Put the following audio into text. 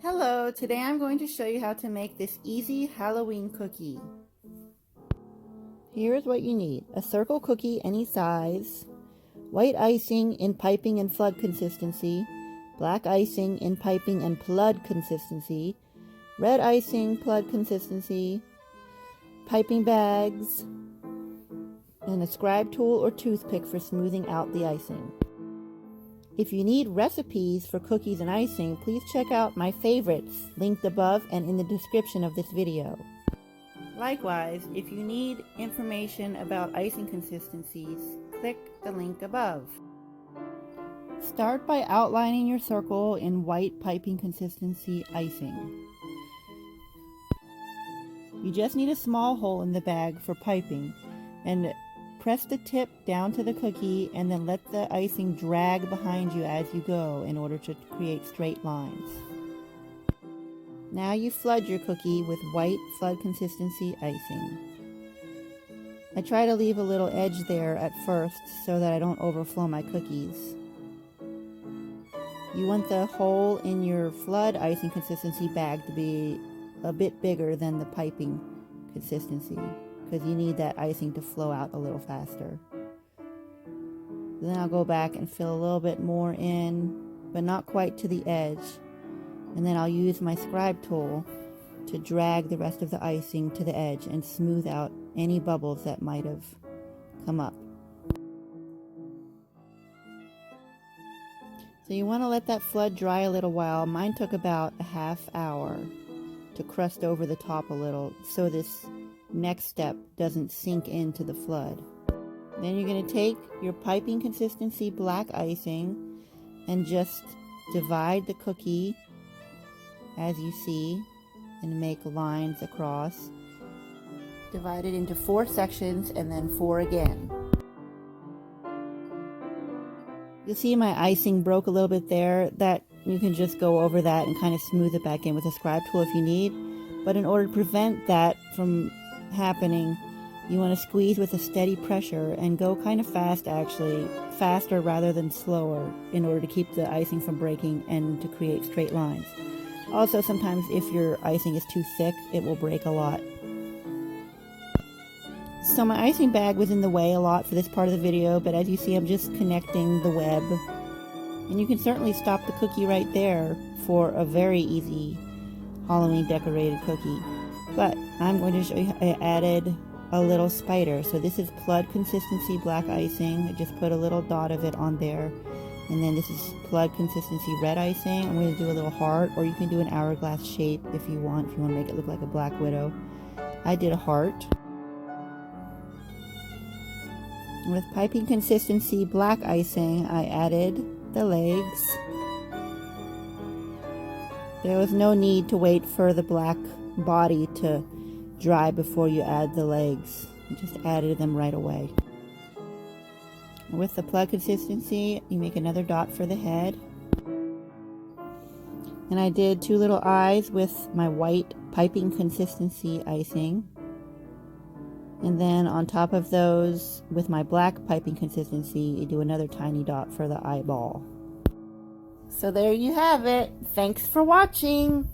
Hello, today I'm going to show you how to make this easy Halloween cookie. Here's what you need: a circle cookie any size, white icing in piping and flood consistency, black icing in piping and plood consistency, red icing plood consistency, piping bags, and a scribe tool or toothpick for smoothing out the icing. If you need recipes for cookies and icing, please check out my favorites linked above and in the description of this video. Likewise, if you need information about icing consistencies, click the link above. Start by outlining your circle in white piping consistency icing. You just need a small hole in the bag for piping, and press the tip down to the cookie and then let the icing drag behind you as you go in order to create straight lines. Now you flood your cookie with white flood consistency icing. I try to leave a little edge there at first so that I don't overflow my cookies. You want the hole in your flood icing consistency bag to be a bit bigger than the piping consistency, because you need that icing to flow out a little faster. Then I'll go back and fill a little bit more in, but not quite to the edge. And then I'll use my scribe tool to drag the rest of the icing to the edge and smooth out any bubbles that might have come up. So you want to let that flood dry a little while. Mine took about a half hour to crust over the top a little, so this next step doesn't sink into the flood. Then you're going to take your piping consistency black icing and just divide the cookie as you see and make lines across. Divide it into 4 sections and then 4 again. You'll see my icing broke a little bit there. That you can just go over that and kind of smooth it back in with a scribe tool if you need. But in order to prevent that from happening, you want to squeeze with a steady pressure and go kind of fast, actually, faster rather than slower, in order to keep the icing from breaking and to create straight lines. Also, sometimes if your icing is too thick, it will break a lot. So my icing bag was in the way a lot for this part of the video, but as you see, I'm just connecting the web. And you can certainly stop the cookie right there for a very easy Halloween decorated cookie. But I'm going to show you, I added a little spider. So this is plood consistency black icing. I just put a little dot of it on there. And then this is plood consistency red icing. I'm going to do a little heart, or you can do an hourglass shape if you want to make it look like a black widow. I did a heart. With piping consistency black icing, I added the legs. There was no need to wait for the black body to dry before you add the legs. You just added them right away. With the plood consistency, you make another dot for the head. And I did 2 little eyes with my white piping consistency icing. And then on top of those, with my black piping consistency, you do another tiny dot for the eyeball. So there you have it. Thanks for watching.